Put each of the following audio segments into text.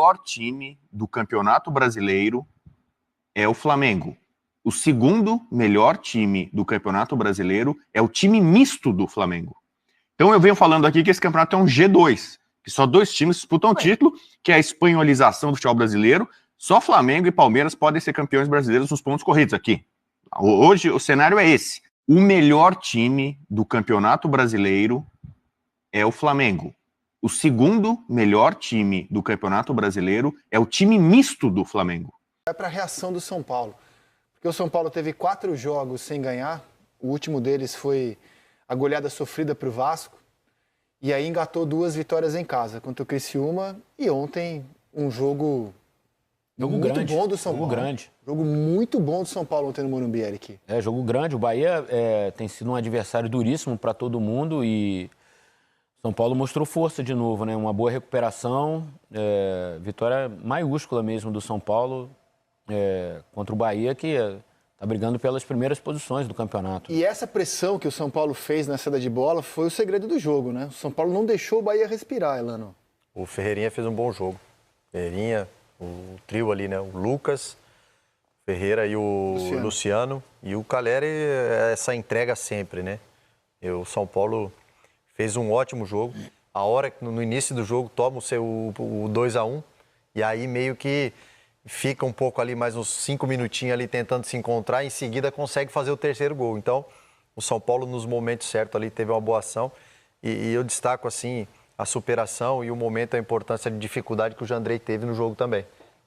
melhor time do Campeonato Brasileiro é o Flamengo. O segundo melhor time do Campeonato Brasileiro é o time misto do Flamengo. Então eu venho falando aqui que esse campeonato é um G2, que só 2 times disputam o título, que é a espanholização do futebol brasileiro. Só Flamengo e Palmeiras podem ser campeões brasileiros nos pontos corridos aqui. Hoje o cenário é esse. O melhor time do Campeonato Brasileiro é o Flamengo. O segundo melhor time do Campeonato Brasileiro é o time misto do Flamengo. Vai para a reação do São Paulo. Porque o São Paulo teve 4 jogos sem ganhar. O último deles foi a goleada sofrida para o Vasco. E aí engatou 2 vitórias em casa, contra o Criciúma. E ontem um jogo muito grande, bom do São Paulo. Grande. Jogo muito bom do São Paulo ontem no Morumbi, Eric. Jogo grande. O Bahia tem sido um adversário duríssimo para todo mundo e São Paulo mostrou força de novo, né? Uma boa recuperação, vitória maiúscula mesmo do São Paulo contra o Bahia, que está brigando pelas primeiras posições do campeonato. E essa pressão que o São Paulo fez na saída de bola foi o segredo do jogo, né? O São Paulo não deixou o Bahia respirar, Elano. O Ferreirinha fez um bom jogo. Ferreirinha, o trio ali, né? O Lucas, Ferreira e o Luciano. E o Calleri, essa entrega sempre, né? O São Paulo fez um ótimo jogo. A hora que no início do jogo toma o 2-1 e aí meio que fica um pouco ali, mais uns 5 minutinhos ali tentando se encontrar, em seguida consegue fazer o 3º gol. Então, o São Paulo nos momentos certos ali teve uma boa ação e eu destaco assim a superação e o momento, a importância de dificuldade que o Jandrei teve no jogo também.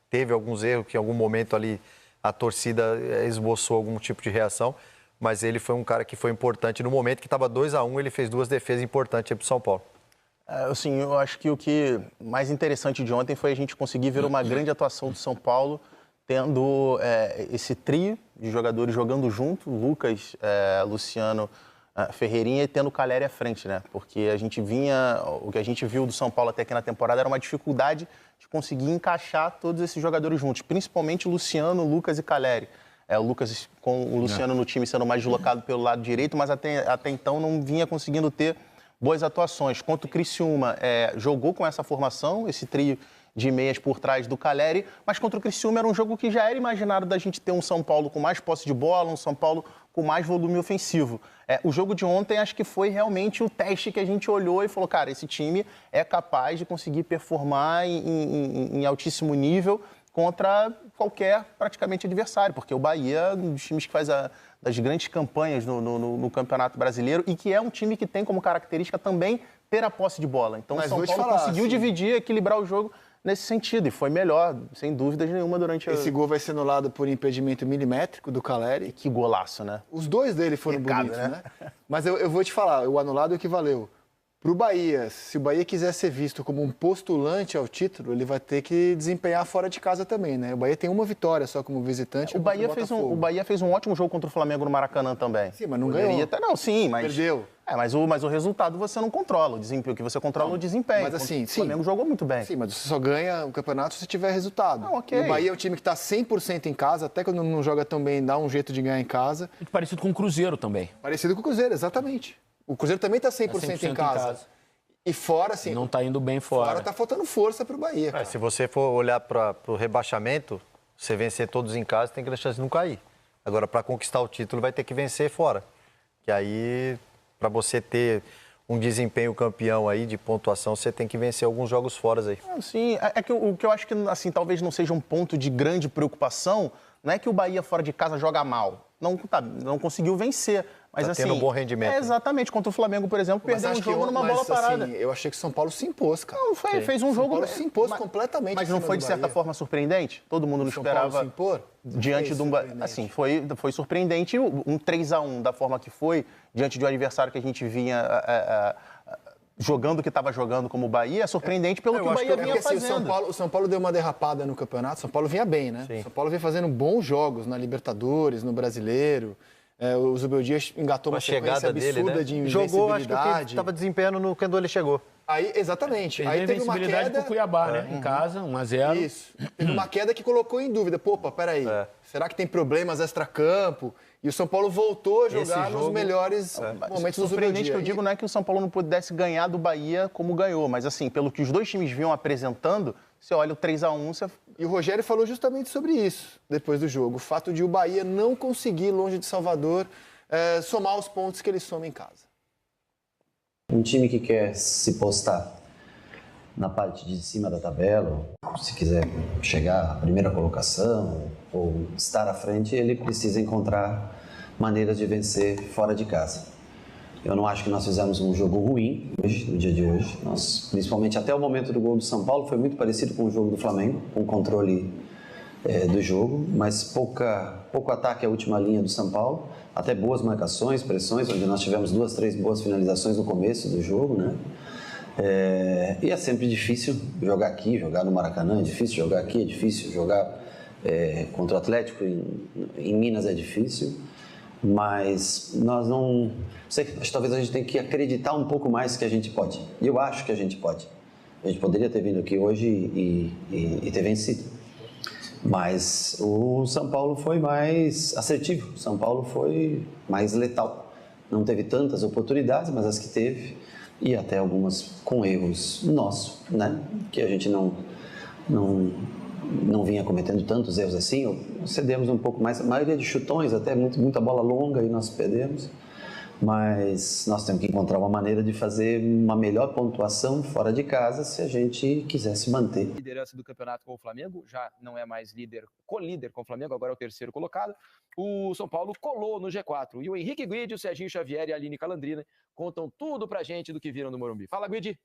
Teve alguns erros que em algum momento ali a torcida esboçou algum tipo de reação, mas ele foi um cara que foi importante. No momento que estava 2-1, ele fez 2 defesas importantes para o São Paulo. Assim, eu acho que o que mais interessante de ontem foi a gente conseguir ver uma grande atuação do São Paulo, tendo esse trio de jogadores jogando junto, Lucas, Luciano, Ferreirinha, e tendo o Calleri à frente, né? Porque o que a gente viu do São Paulo até aqui na temporada era uma dificuldade de conseguir encaixar todos esses jogadores juntos, principalmente Luciano, Lucas e Calleri. O Lucas com o Luciano no time sendo mais deslocado pelo lado direito, mas até então não vinha conseguindo ter boas atuações. Contra o Criciúma, jogou com essa formação, esse trio de meias por trás do Calleri, mas contra o Criciúma era um jogo que já era imaginado da gente ter um São Paulo com mais posse de bola, um São Paulo com mais volume ofensivo. O jogo de ontem acho que foi realmente o teste que a gente olhou e falou, cara, esse time é capaz de conseguir performar em altíssimo nível contra qualquer, praticamente, adversário, porque o Bahia é um dos times que faz das grandes campanhas no Campeonato Brasileiro e que é um time que tem como característica também ter a posse de bola. Então, o São Paulo conseguiu dividir, equilibrar o jogo nesse sentido e foi melhor, sem dúvidas nenhuma, durante Esse gol vai ser anulado por impedimento milimétrico do Calleri. Que golaço, né? Os 2 dele foram bonitos, né? Mas eu vou te falar, o anulado é o que valeu. Para o Bahia, se o Bahia quiser ser visto como um postulante ao título, ele vai ter que desempenhar fora de casa também, né? O Bahia tem uma vitória só como visitante. O Bahia fez um ótimo jogo contra o Flamengo no Maracanã também. Sim, mas não ganhou. Mas perdeu. Mas o resultado você não controla. O desempenho que você controla é o desempenho. Mas assim, o Flamengo jogou muito bem. Sim, mas você só ganha o campeonato se tiver resultado. Ok. E o Bahia é um time que está 100% em casa, até quando não joga tão bem, dá um jeito de ganhar em casa. Muito parecido com o Cruzeiro também. Parecido com o Cruzeiro, exatamente. O Cruzeiro também está 100% em casa. E fora, assim... Não está indo bem fora. Fora está faltando força para o Bahia. Se você for olhar para o rebaixamento, você vencer todos em casa, tem grande chance de não cair. Agora, para conquistar o título, vai ter que vencer fora. Que aí, para você ter um desempenho campeão aí de pontuação, você tem que vencer alguns jogos fora aí. Sim, o que eu acho que assim, talvez não seja um ponto de grande preocupação, não é que o Bahia fora de casa joga mal. Não conseguiu vencer. Mas, tá tendo um bom rendimento. Exatamente. Contra o Flamengo, por exemplo, perdeu um jogo numa bola parada. Assim, eu achei que o São Paulo se impôs, cara. Não, fez um jogo... São Paulo se impôs completamente. Mas não foi, de certa forma, surpreendente? Todo mundo não esperava... São Paulo se impor? Diante de um... Assim, foi surpreendente. Um 3-1 da forma que foi, diante de um adversário que a gente vinha... jogando o que estava jogando como o Bahia, é surpreendente pelo que o Bahia vinha fazendo. O São Paulo deu uma derrapada no campeonato, o São Paulo vinha bem, né? Sim. O São Paulo vinha fazendo bons jogos na Libertadores, no Brasileiro. O Zubeldia engatou uma sequência absurda dele, né? De invencibilidade. Jogou, acho que o que estava desempenhando quando ele chegou. Aí, exatamente. Aí teve uma queda... com o Cuiabá, né? Em casa, 1-0. Isso. Teve uma queda que colocou em dúvida. Peraí, será que tem problemas extracampo? E o São Paulo voltou a jogar nos melhores momentos do surpreendente que eu digo não é que o São Paulo não pudesse ganhar do Bahia como ganhou, mas assim, pelo que os dois times vinham apresentando, Você olha o 3-1, você... E o Rogério falou justamente sobre isso depois do jogo. O fato de o Bahia não conseguir, longe de Salvador, somar os pontos que ele soma em casa. Um time que quer se postar na parte de cima da tabela, ou se quiser chegar à primeira colocação ou estar à frente, ele precisa encontrar maneiras de vencer fora de casa. Eu não acho que nós fizemos um jogo ruim hoje, no dia de hoje. Nós, principalmente até o momento do gol do São Paulo, foi muito parecido com o jogo do Flamengo, com o controle do jogo, mas pouco ataque à última linha do São Paulo, até boas marcações, pressões, onde nós tivemos 2, 3 boas finalizações no começo do jogo, né? E é sempre difícil jogar aqui, jogar no Maracanã, é difícil jogar aqui, é difícil jogar contra o Atlético, em Minas é difícil, mas nós não sei, acho que talvez a gente tenha que acreditar um pouco mais que a gente pode, e eu acho que a gente pode. A gente poderia ter vindo aqui hoje e ter vencido, mas o São Paulo foi mais assertivo, o São Paulo foi mais letal, não teve tantas oportunidades, mas as que teve, e até algumas com erros nossos, né? Que a gente não vinha cometendo tantos erros assim, cedemos um pouco mais, a maioria de chutões, até muita bola longa e nós perdemos, mas nós temos que encontrar uma maneira de fazer uma melhor pontuação fora de casa se a gente quiser se manter. A liderança do campeonato com o Flamengo, já não é mais co-líder com o Flamengo, agora é o terceiro colocado. O São Paulo colou no G4 e o Henrique Guidi, o Serginho Xavier e a Aline Calandrina contam tudo pra gente do que viram no Morumbi. Fala, Guidi!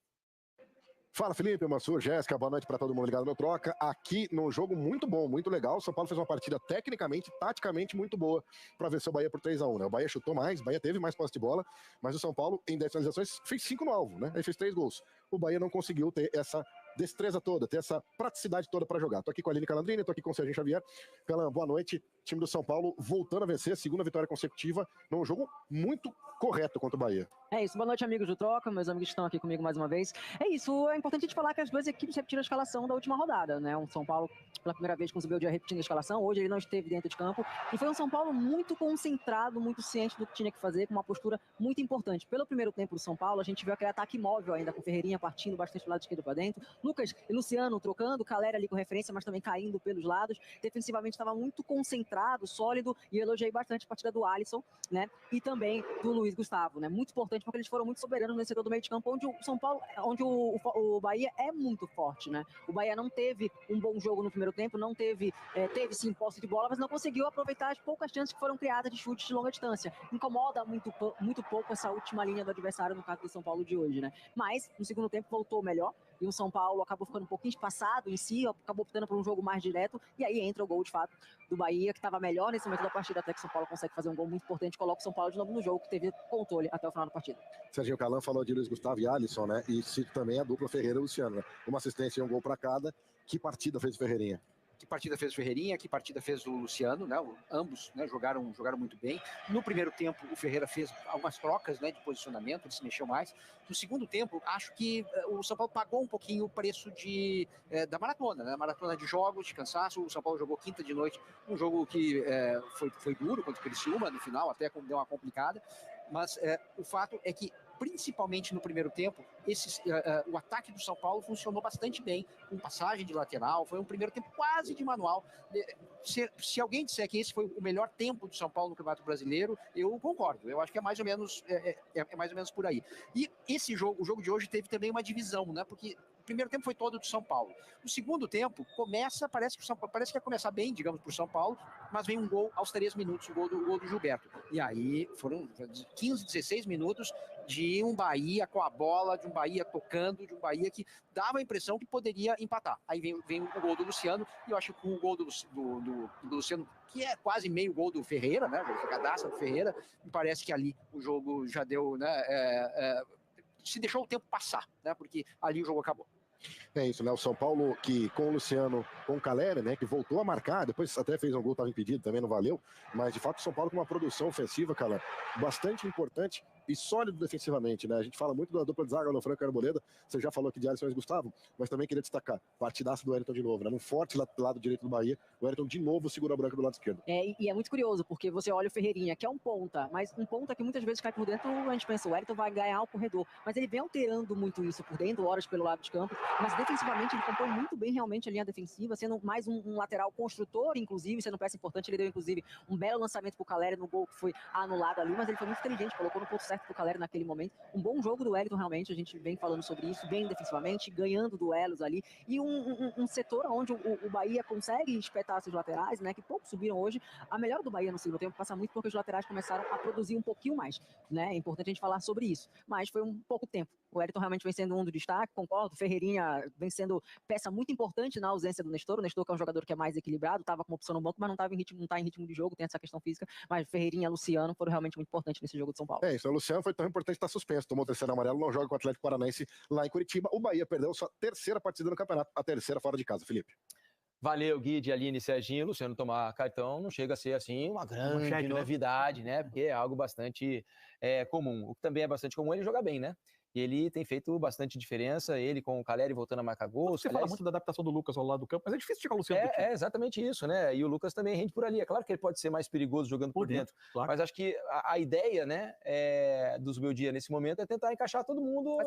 Fala, Felipe, Mansur, Jéssica, boa noite para todo mundo ligado no Troca. Aqui num jogo muito bom, muito legal. O São Paulo fez uma partida tecnicamente, taticamente muito boa para vencer o Bahia por 3-1, né? O Bahia chutou mais, o Bahia teve mais posse de bola, mas o São Paulo, em 10 finalizações, fez 5 no alvo, né? Ele fez 3 gols. O Bahia não conseguiu ter essa destreza toda, ter essa praticidade toda para jogar. Tô aqui com a Aline Calandrini, tô aqui com o Serginho Xavier. Calan, boa noite. Time do São Paulo voltando a vencer, segunda vitória consecutiva, num jogo muito correto contra o Bahia. É isso, boa noite, amigos do Troca, meus amigos que estão aqui comigo mais uma vez. É isso, é importante a gente falar que as duas equipes repetiram a escalação da última rodada, né? Um São Paulo, pela primeira vez, conseguiu o dia repetindo a escalação, hoje ele não esteve dentro de campo, e foi um São Paulo muito concentrado, muito ciente do que tinha que fazer, com uma postura muito importante. Pelo primeiro tempo do São Paulo, a gente viu aquele ataque móvel ainda, com Ferreirinha partindo bastante do lado esquerdo para dentro, Lucas e Luciano trocando, Caleri ali com referência, mas também caindo pelos lados, defensivamente estava muito concentrado, sólido, e eu elogiei bastante a partida do Alisson, né? E também do Luiz Gustavo, né? Muito importante porque eles foram muito soberanos nesse setor do meio de campo, onde o São Paulo, onde o Bahia é muito forte, né? O Bahia não teve um bom jogo no primeiro tempo, não teve, teve sim posse de bola, mas não conseguiu aproveitar as poucas chances que foram criadas de chutes de longa distância. Incomoda muito pouco essa última linha do adversário, no caso do São Paulo de hoje, né? Mas no segundo tempo voltou melhor, e o São Paulo acabou ficando um pouquinho espaçado em si, acabou optando por um jogo mais direto, e aí entra o gol de fato do Bahia, que estava melhor nesse momento da partida, até que o São Paulo consegue fazer um gol muito importante, coloca o São Paulo de novo no jogo, que teve controle até o final da partida. Serginho Calan falou de Luiz Gustavo e Alisson, né? E cito também a dupla Ferreira e Luciano, né? Uma assistência e um gol para cada. Que partida fez o Ferreirinha? Que partida fez o Ferreirinha, que partida fez o Luciano, né? Ambos, né, jogaram muito bem. No primeiro tempo, o Ferreira fez algumas trocas, né, de posicionamento, ele se mexeu mais. No segundo tempo, acho que o São Paulo pagou um pouquinho o preço da maratona, né? Maratona de jogos, de cansaço. O São Paulo jogou quinta de noite, um jogo que foi duro contra o Criciúma, no final até deu uma complicada. Mas o fato é que, principalmente no primeiro tempo, o ataque do São Paulo funcionou bastante bem, com passagem de lateral, foi um primeiro tempo quase de manual. Se alguém disser que esse foi o melhor tempo do São Paulo no Campeonato Brasileiro, eu concordo, eu acho que é mais ou menos por aí. E o jogo de hoje teve também uma divisão, né? Porque o primeiro tempo foi todo do São Paulo. No segundo tempo, parece que ia começar bem, digamos, por São Paulo, mas vem um gol aos 3 minutos, o gol do Gilberto. E aí foram 15, 16 minutos de um Bahia com a bola, de um Bahia tocando, de um Bahia que dava a impressão que poderia empatar. Aí vem o gol do Luciano, e eu acho que com o gol do Luciano, que é quase meio gol do Ferreira, né? A jogadaça do Ferreira, me parece que ali o jogo já deu, né? Se deixou o tempo passar, né? Porque ali o jogo acabou. É isso, né? O São Paulo que com o Luciano, com o Caleri, né? Que voltou a marcar, depois até fez um gol, estava impedido, também não valeu. Mas de fato o São Paulo com uma produção ofensiva, cara, bastante importante e sólido defensivamente, né? A gente fala muito da dupla de zaga no Franco e Arboleda, você já falou aqui de Alisson e Gustavo, mas também queria destacar, partidaça do Wellington de novo, né? Um forte lado direito do Bahia, o Wellington de novo segura a branca do lado esquerdo. E é muito curioso, porque você olha o Ferreirinha, que é um ponta, mas um ponta que muitas vezes cai por dentro, a gente pensa, o Wellington vai ganhar o corredor, mas ele vem alterando muito isso por dentro, horas pelo lado de campo, mas defensivamente ele compõe muito bem realmente a linha defensiva, sendo mais um lateral construtor, inclusive, sendo peça importante. Ele deu, inclusive, um belo lançamento pro Caleri no gol que foi anulado ali, mas ele foi muito inteligente, colocou no ponto certo pro Caleri naquele momento. Um bom jogo do Wellington, realmente, a gente vem falando sobre isso, bem defensivamente, ganhando duelos ali, e um setor onde o Bahia consegue espetar seus laterais, né, que poucos subiram hoje. A melhor do Bahia no segundo tempo passa muito porque os laterais começaram a produzir um pouquinho mais, né, é importante a gente falar sobre isso, mas foi um pouco tempo. O Wellington realmente vem sendo um do destaque, concordo. Ferreirinha vem sendo peça muito importante na ausência do Nestor. O Nestor, que é um jogador que é mais equilibrado, estava com opção no banco, mas não estava em ritmo, não está em ritmo de jogo, tem essa questão física. Mas Ferreirinha e Luciano foram realmente muito importantes nesse jogo de São Paulo. É isso, o Luciano foi tão importante estar suspenso, tomou o terceiro amarelo, não joga com o Atlético Paranaense lá em Curitiba. O Bahia perdeu sua terceira partida no campeonato, a terceira fora de casa, Felipe. Valeu, Guide, Aline, Serginho. Luciano tomar cartão não chega a ser assim uma grande novidade, né? Porque é algo bastante comum. O que também é bastante comum é ele jogar bem, né? E ele tem feito bastante diferença, ele com o Caleri voltando a marcar gols. Você fala muito da adaptação do Lucas ao lado do campo, mas é difícil tirar o Luciano do time. É exatamente isso, né? E o Lucas também rende por ali. É claro que ele pode ser mais perigoso jogando por dentro. Claro. Mas acho que a ideia, né, do Zubeldia nesse momento é tentar encaixar todo mundo. Mas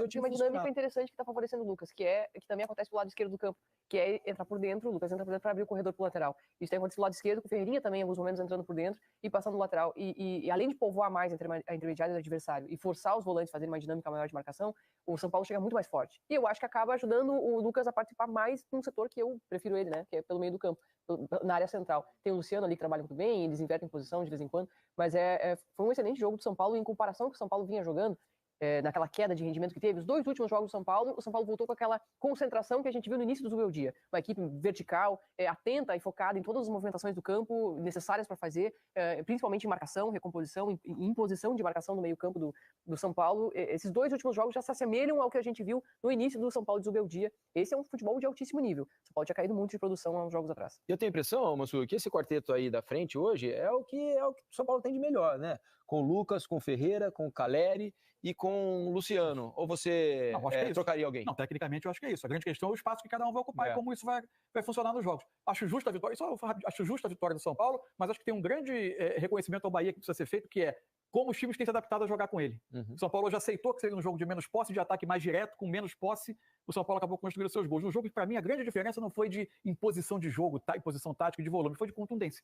tem uma dinâmica interessante que está favorecendo o Lucas, que também acontece pro lado esquerdo do campo, que é entrar por dentro, o Lucas entra por dentro para abrir o corredor pro lateral. Isso tem acontecido do lado esquerdo, com o Ferreirinha também, em alguns momentos, entrando por dentro e passando no lateral. E além de povoar mais entre a intermediária do adversário e forçar os volantes a fazerem uma dinâmica maior de marcação, o São Paulo chega muito mais forte. E eu acho que acaba ajudando o Lucas a participar mais num setor que eu prefiro ele, né? Que é pelo meio do campo, na área central. Tem o Luciano ali que trabalha muito bem, eles invertem posição de vez em quando, mas foi um excelente jogo do São Paulo em comparação com o que o São Paulo vinha jogando. Naquela queda de rendimento que teve, os dois últimos jogos do São Paulo, o São Paulo voltou com aquela concentração que a gente viu no início do Zubeldia. Uma equipe vertical, atenta e focada em todas as movimentações do campo necessárias para fazer, principalmente em marcação, recomposição, em imposição de marcação no meio campo do São Paulo. Esses dois últimos jogos já se assemelham ao que a gente viu no início do São Paulo de Zubeldia. Esse é um futebol de altíssimo nível. O São Paulo tinha caído muito de produção há uns jogos atrás. Eu tenho a impressão, Mansur, que esse quarteto aí da frente hoje é o que o São Paulo tem de melhor, né? Com o Lucas, com o Ferreira, com o Caleri e com o Luciano. Ou você trocaria alguém? Não, tecnicamente eu acho que é isso. A grande questão é o espaço que cada um vai ocupar e como isso vai funcionar nos jogos. Acho justa a vitória, acho justa a vitória do São Paulo, mas acho que tem um grande reconhecimento ao Bahia que precisa ser feito, que é como os times têm se adaptado a jogar com ele. O São Paulo já aceitou que seria um jogo de menos posse, de ataque mais direto, com menos posse. O São Paulo acabou construindo seus gols. No jogo, para mim, a grande diferença não foi de imposição de jogo, imposição tática e de volume, foi de contundência.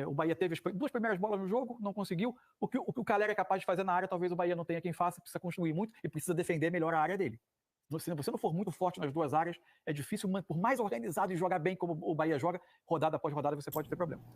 O Bahia teve as duas primeiras bolas no jogo, não conseguiu. O que o Caleri é capaz de fazer na área, talvez o Bahia não tenha quem faça, precisa construir muito e precisa defender melhor a área dele. Se você não for muito forte nas duas áreas, é difícil, por mais organizado e jogar bem como o Bahia joga, rodada após rodada você pode ter problema.